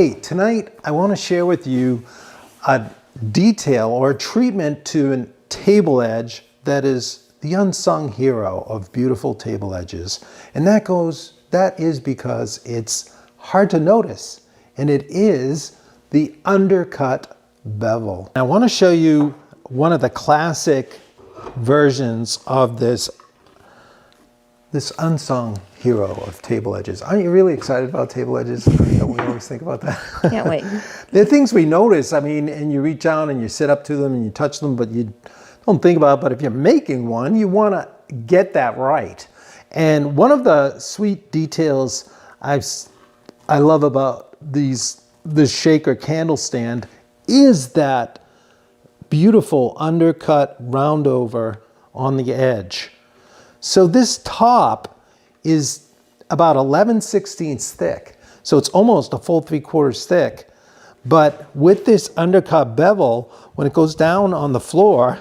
Hey, tonight I want to share with you a detail or a treatment to a table edge that is the unsung hero of beautiful table edges. And that is because it's hard to notice, and it is the undercut bevel. I want to show you one of the classic versions of this unsung hero of table edges. Aren't you really excited about table edges? Don't we always think about that? Can't wait. They're things we notice, and you reach out and you sit up to them and you touch them, but you don't think about it. But if you're making one, you want to get that right. And one of the sweet details I love about this shaker candle stand is that beautiful undercut round over on the edge. So this top is about 11/16 thick. So it's almost a full 3/4 thick. But with this undercut bevel, when it goes down on the floor,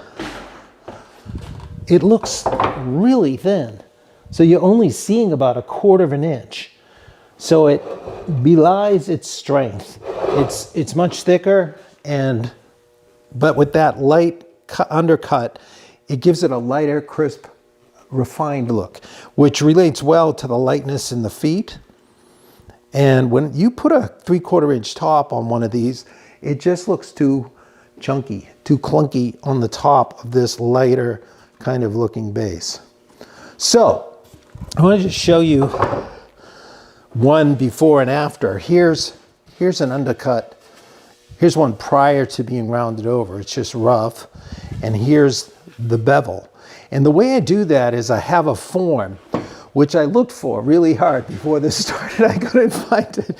it looks really thin. So you're only seeing about 1/4 inch. So it belies its strength. It's much thicker, but with that light undercut, it gives it a lighter, crisp, refined look, which relates well to the lightness in the feet. And when you put a 3/4 inch top on one of these, it just looks too chunky, too clunky on the top of this lighter kind of looking base. So I want to just show you one before and after. Here's an undercut. Here's one prior to being rounded over. It's just rough. And here's the bevel. And the way I do that is I have a form, which I looked for really hard before this started. I couldn't find it.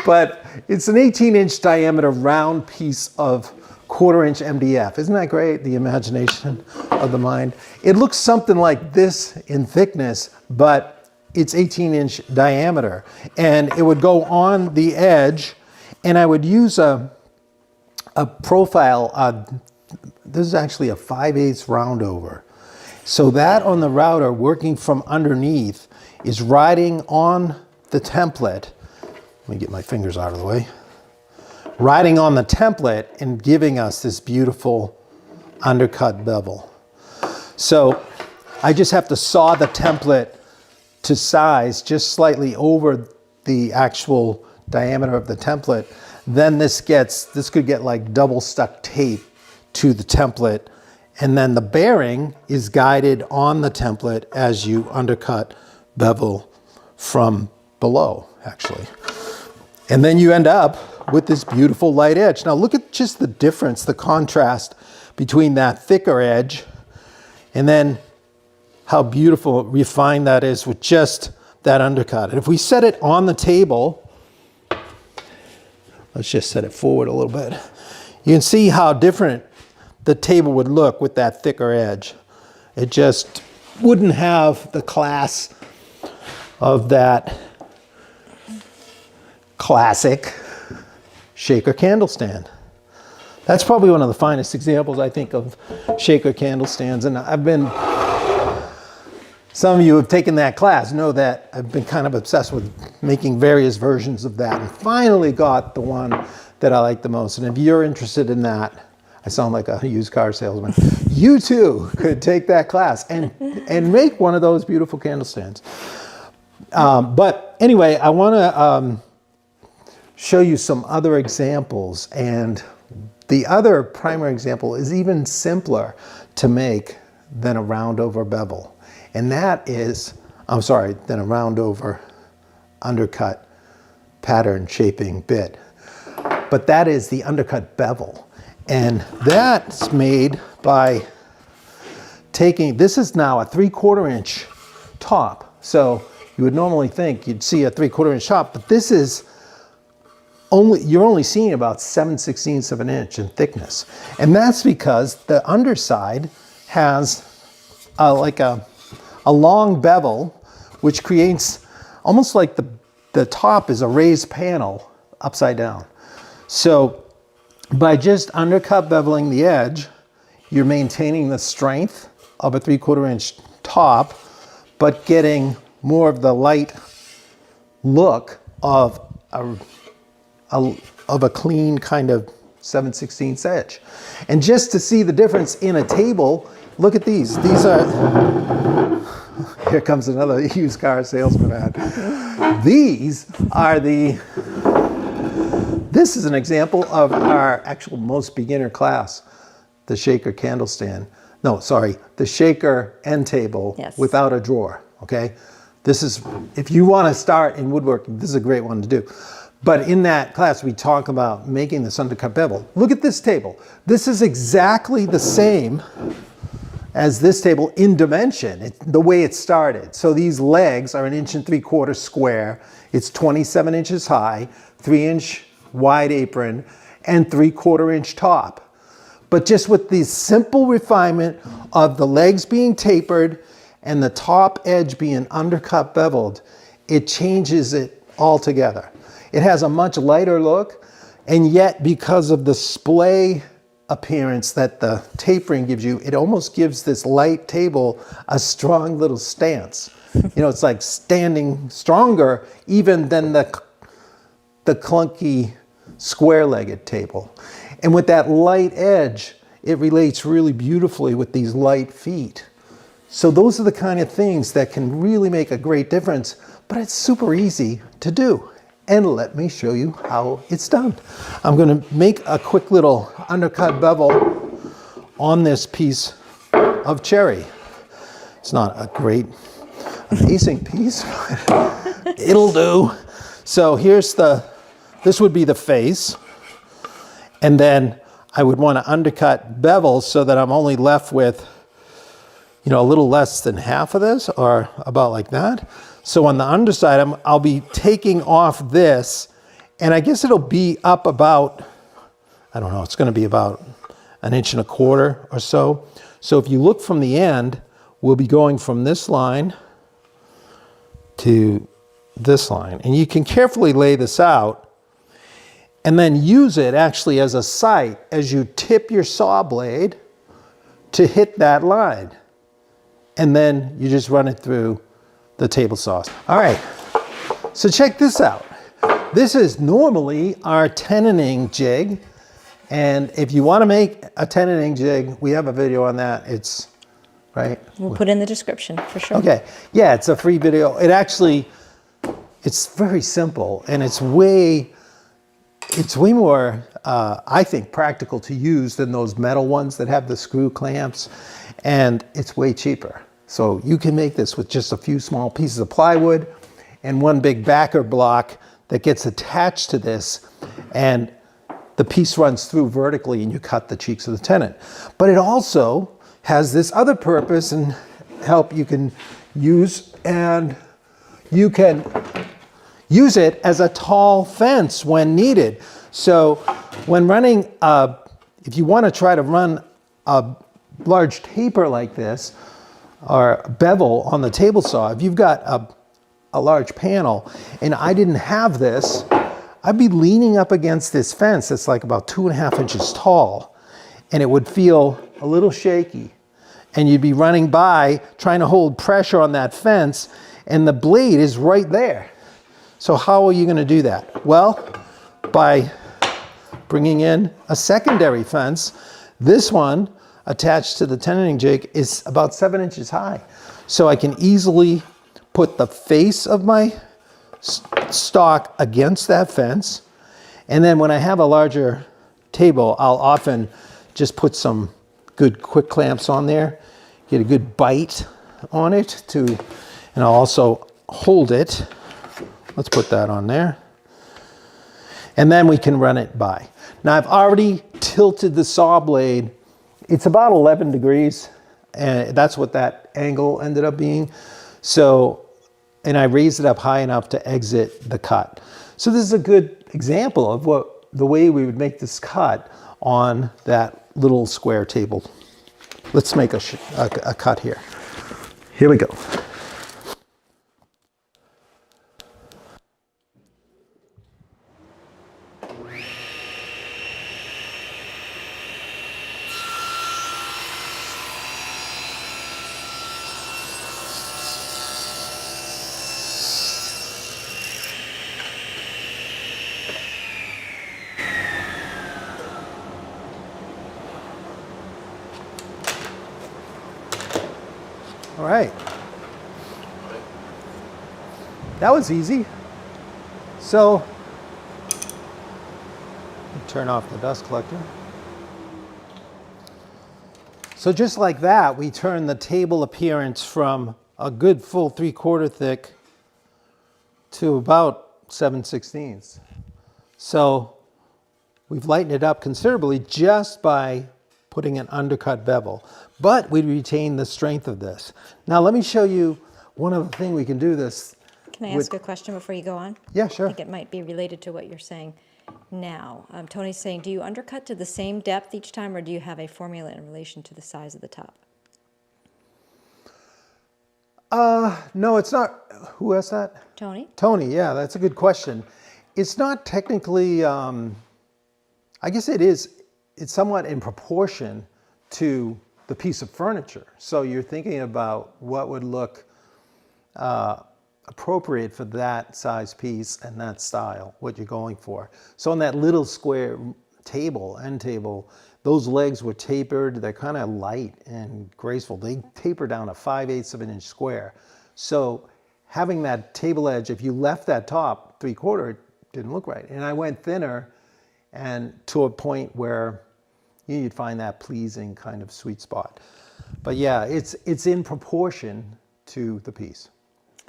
But it's an 18-inch diameter round piece of 1/4 inch MDF. Isn't that great? The imagination of the mind. It looks something like this in thickness, but it's 18-inch diameter. And it would go on the edge, and I would use a profile. This is actually a 5/8 round over. So that on the router, working from underneath, is riding on the template. Let me get my fingers out of the way. Riding on the template and giving us this beautiful undercut bevel. So I just have to saw the template to size just slightly over the actual diameter of the template. Then this could get like double stuck tape to the template, and then the bearing is guided on the template as you undercut bevel from below, actually. And then you end up with this beautiful light edge. Now look at just the difference, the contrast between that thicker edge and then how beautiful, refined that is with just that undercut. And if we set it on the table, let's just set it forward a little bit. You can see how different the table would look with that thicker edge. It just wouldn't have the class of that classic shaker candle stand. That's probably one of the finest examples, I think, of shaker candle stands. And some of you who have taken that class know that I've been kind of obsessed with making various versions of that, and finally got the one that I like the most. And if you're interested in that, I sound like a used car salesman. You too could take that class and make one of those beautiful candle stands. But anyway, I want to show you some other examples. And the other primary example is even simpler to make than a round over bevel. And that is, than a round over undercut pattern shaping bit. But that is the undercut bevel. And that's made by this is now a 3/4 inch top. So you would normally think you'd see a 3/4 inch top, but this is you're only seeing about 7/16 of an inch in thickness. And that's because the underside has like a long bevel, which creates almost like the top is a raised panel upside down. So by just undercut beveling the edge, you're maintaining the strength of a 3/4 inch top, but getting more of the light look of of a clean kind of 7/16 edge. And just to see the difference in a table, look at these. These are, here comes another used car salesman ad. These are this is an example of our actual most beginner class, the shaker candle stand. No, sorry, the shaker end table without a drawer, okay? This is, if you want to start in woodworking, this is a great one to do. But in that class, we talk about making this undercut bevel. Look at this table. This is exactly the same as this table in dimension, the way it started. So these legs are 1 3/4 square. It's 27 inches high, 3-inch wide apron, and 3/4 inch top. But just with the simple refinement of the legs being tapered and the top edge being undercut beveled, it changes it altogether. It has a much lighter look, and yet because of the splay appearance that the tapering gives you, it almost gives this light table a strong little stance. You know, it's like standing stronger even than the clunky square-legged table. And with that light edge, it relates really beautifully with these light feet. So those are the kind of things that can really make a great difference, but it's super easy to do. And let me show you how it's done. I'm going to make a quick little undercut bevel on this piece of cherry. It's not a great, amazing piece, but it'll do. So here's this would be the face. And then I would want to undercut bevel so that I'm only left with, you know, a little less than half of this, or about like that. So on the underside, I'll be taking off this, and I guess it'll be up about, I don't know, it's going to be about 1 1/4 inches or so. So if you look from the end, we'll be going from this line to this line. And you can carefully lay this out and then use it actually as a sight as you tip your saw blade to hit that line. And then you just run it through the table saw. All right, so check this out. This is normally our tenoning jig. And if you want to make a tenoning jig, we have a video on that. It's, right? We'll put in the description for sure. Okay, yeah, it's a free video. It's very simple, and it's way more, I think, practical to use than those metal ones that have the screw clamps, and it's way cheaper. So you can make this with just a few small pieces of plywood and one big backer block that gets attached to this, and the piece runs through vertically and you cut the cheeks of the tenon. But it also has this other purpose and help you can use, and you can use it as a tall fence when needed. So when running, if you want to try to run a large taper like this, or bevel on the table saw, if you've got a large panel and I didn't have this, I'd be leaning up against this fence that's like about 2.5 inches tall, and it would feel a little shaky. And you'd be running by trying to hold pressure on that fence, and the blade is right there. So how are you going to do that? Well, by bringing in a secondary fence. This one attached to the tenoning jig is about 7 inches high. So I can easily put the face of my stock against that fence. And then when I have a larger table, I'll often just put some good quick clamps on there, get a good bite on it and I'll also hold it. Let's put that on there. And then we can run it by. Now I've already tilted the saw blade. It's about 11 degrees, and that's what that angle ended up being. So, and I raised it up high enough to exit the cut. So this is a good example of the way we would make this cut on that little square table. Let's make a cut here. Here we go. All right. That was easy. So, turn off the dust collector. So just like that, we turn the table appearance from a good full 3/4 thick to about 7/16. So we've lightened it up considerably just by putting an undercut bevel, but we retain the strength of this. Now let me show you one other thing we can do this. Can I ask a question before you go on? Yeah, sure. I think it might be related to what you're saying now. Tony's saying, do you undercut to the same depth each time, or do you have a formula in relation to the size of the top? No, it's not. Who asked that? Tony? Tony, yeah, that's a good question. It's not technically, I guess it is, it's somewhat in proportion to the piece of furniture. So you're thinking about what would look appropriate for that size piece and that style, what you're going for. So on that little square table, end table, those legs were tapered. They're kind of light and graceful. They taper down to 5/8 of an inch square. So having that table edge, if you left that top 3/4, it didn't look right. And I went thinner and to a point where you'd find that pleasing kind of sweet spot. But yeah, it's in proportion to the piece.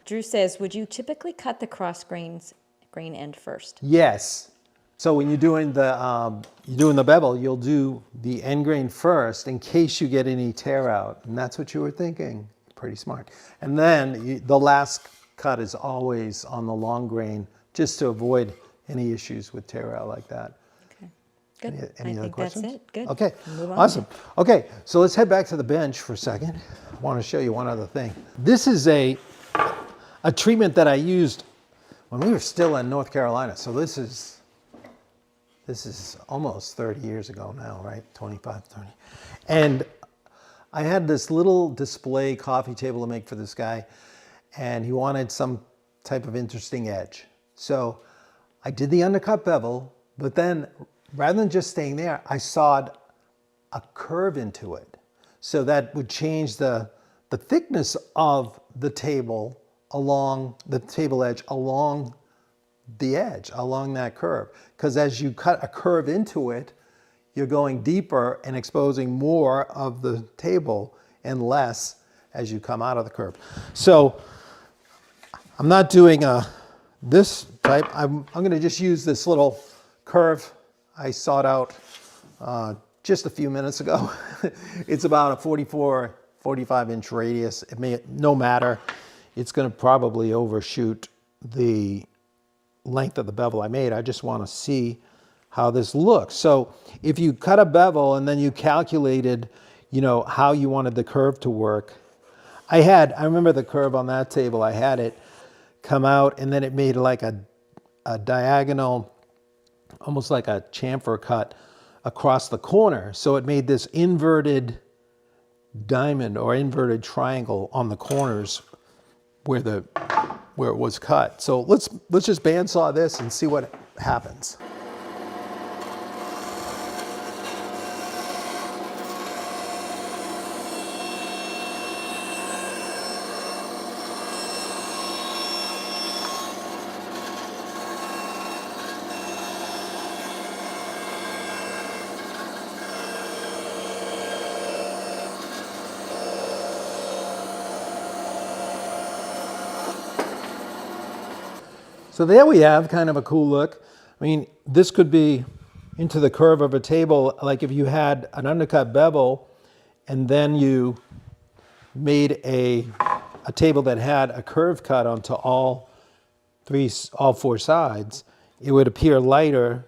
Drew says, would you typically cut the grain end first? Yes. So when you're doing the bevel, you'll do the end grain first in case you get any tear out, and that's what you were thinking. Pretty smart. And then the last cut is always on the long grain, just to avoid any issues with tear out like that. Okay, good. Any other questions? That's it. Good. Okay, Move on. awesome. Okay, so let's head back to the bench for a second. I want to show you one other thing. This is a treatment that I used when we were still in North Carolina. So this is almost 30 years ago now, right? 25, 30. And I had this little display coffee table to make for this guy, and he wanted some type of interesting edge. So I did the undercut bevel, but then rather than just staying there, I sawed a curve into it. So that would change the thickness of the table along the table edge, along the edge, along that curve. Because as you cut a curve into it, you're going deeper and exposing more of the table and less as you come out of the curve. So I'm not doing this type. I'm going to just use this little curve I sawed out just a few minutes ago. It's about a 44, 45-inch radius. It may, no matter, it's going to probably overshoot the length of the bevel I made. I just want to see how this looks. So if you cut a bevel and then you calculated, how you wanted the curve to work. I remember the curve on that table, I had it come out and then it made like a diagonal, almost like a chamfer cut across the corner. So it made this inverted diamond or inverted triangle on the corners where it was cut. So let's just bandsaw this and see what happens. So there we have kind of a cool look. I mean, this could be into the curve of a table, like if you had an undercut bevel and then you made a table that had a curve cut onto all four sides, it would appear lighter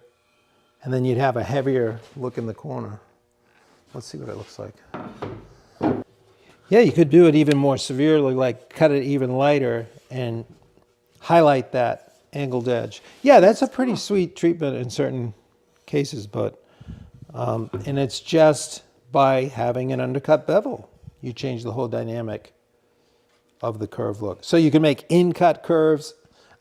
and then you'd have a heavier look in the corner. Let's see what it looks like. Yeah, you could do it even more severely, like cut it even lighter and highlight that angled edge. Yeah, that's a pretty sweet treatment in certain cases, but and it's just by having an undercut bevel. You change the whole dynamic of the curve look. So you can make in-cut curves,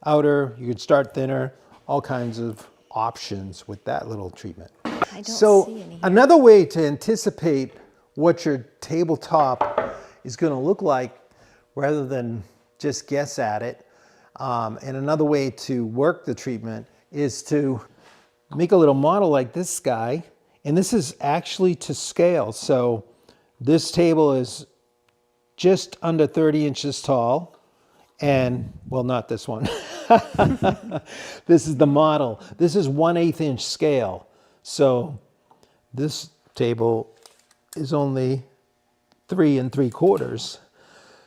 outer, you could start thinner, all kinds of options with that little treatment. I don't see any here. Another way to anticipate what your tabletop is going to look like rather than just guess at it. And another way to work the treatment is to make a little model like this guy. And this is actually to scale. So this table is just under 30 inches tall. And, well, not this one. This is the model. This is 1/8 inch scale. So this table is only 3 3/4.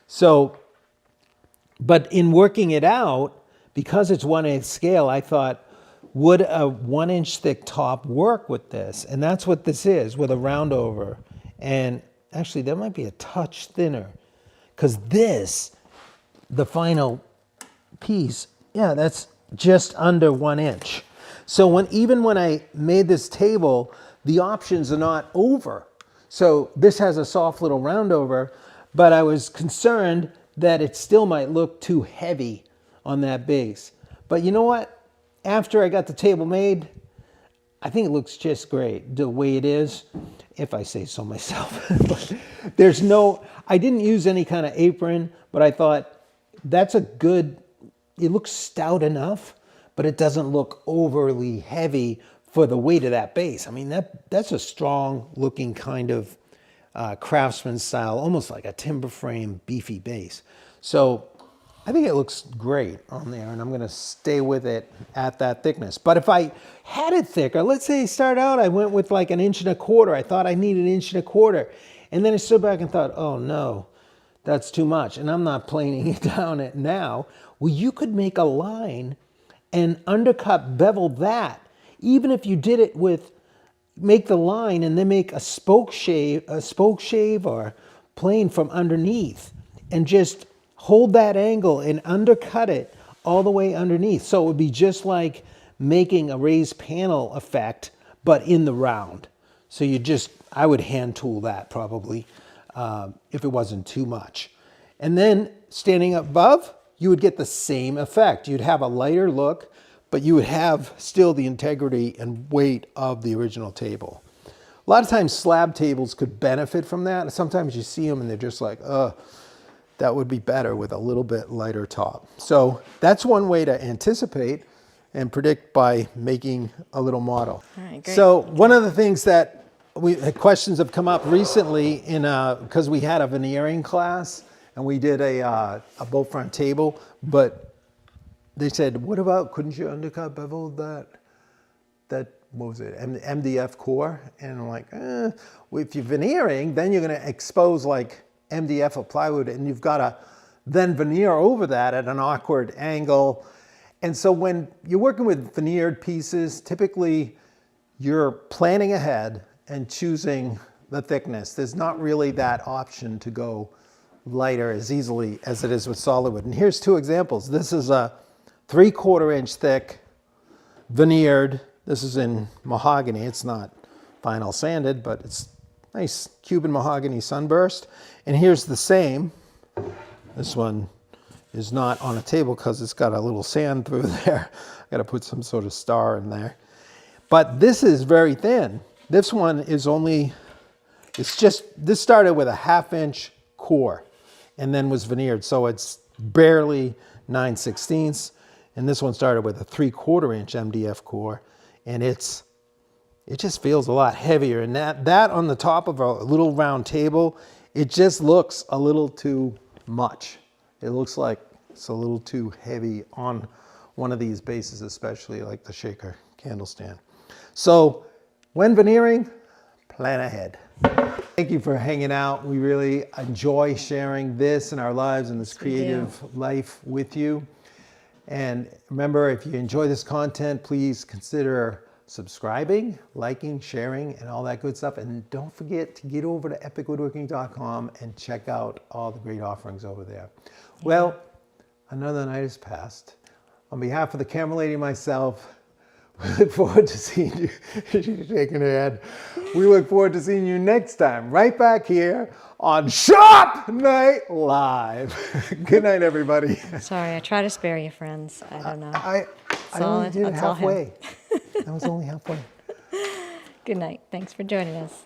So, but in working it out, because it's 1/8 scale, I thought, would a 1 inch thick top work with this? And that's what this is, with a round over. And actually, that might be a touch thinner, because this, the final piece, yeah, that's just under 1 inch. So even when I made this table, the options are not over. So this has a soft little round over, but I was concerned that it still might look too heavy on that base. But you know what? After I got the table made, I think it looks just great the way it is, if I say so myself. But there's no, I didn't use any kind of apron, but I thought that's a good, it looks stout enough, but it doesn't look overly heavy for the weight of that base. I mean, that's a strong looking kind of craftsman style, almost like a timber frame beefy base. So I think it looks great on there, and I'm going to stay with it at that thickness. But if I had it thicker, let's say I started out, I went with like 1 1/4 inches. I thought I needed 1 1/4 inches. And then I stood back and thought, oh no, that's too much. And I'm not planing it down it now. Well, you could make a line and undercut bevel that. Even if you did it with, make the line and then make a spoke shave or plane from underneath, and just hold that angle and undercut it all the way underneath. So it would be just like making a raised panel effect, but in the round. So I would hand tool that probably, if it wasn't too much. And then standing above, you would get the same effect. You'd have a lighter look, but you would have still the integrity and weight of the original table. A lot of times slab tables could benefit from that. Sometimes you see them and they're just like, that would be better with a little bit lighter top. So that's one way to anticipate and predict by making a little model. All right, great. So one of the things that questions have come up recently because we had a veneering class and we did a bolt front table, but they said, what about, couldn't you undercut bevel that what was it, MDF core? And I'm like, if you're veneering, then you're gonna expose like MDF or plywood, and you've got to then veneer over that at an awkward angle. And so when you're working with veneered pieces, typically you're planning ahead and choosing the thickness. There's not really that option to go lighter as easily as it is with solid wood. And here's 2 examples. This is a 3/4 inch thick veneered. This is in mahogany. It's not final sanded, but it's nice Cuban mahogany sunburst. And here's the same. This one is not on a table because it's got a little sand through there. I got to put some sort of star in there. But this is very thin. This one is only, this started with a 1/2 inch core and then was veneered. So it's barely 9/16. And this one started with a 3/4 inch MDF core. And it just feels a lot heavier. And that on the top of a little round table, it just looks a little too much. It looks like it's a little too heavy on one of these bases, especially like the shaker candle stand. So when veneering, plan ahead. Thank you for hanging out. We really enjoy sharing this in our lives and this creative life with you. And remember, if you enjoy this content, please consider subscribing, liking, sharing, and all that good stuff. And don't forget to get over to epicwoodworking.com and check out all the great offerings over there. Well, another night has passed. On behalf of the camera lady and myself, we look forward to seeing you. She's shaking her head. We look forward to seeing you next time, right back here on Shop Night Live. Good night, everybody. Sorry, I try to spare you, friends. I don't know. I only did it halfway. I was only halfway. Good night. Thanks for joining us.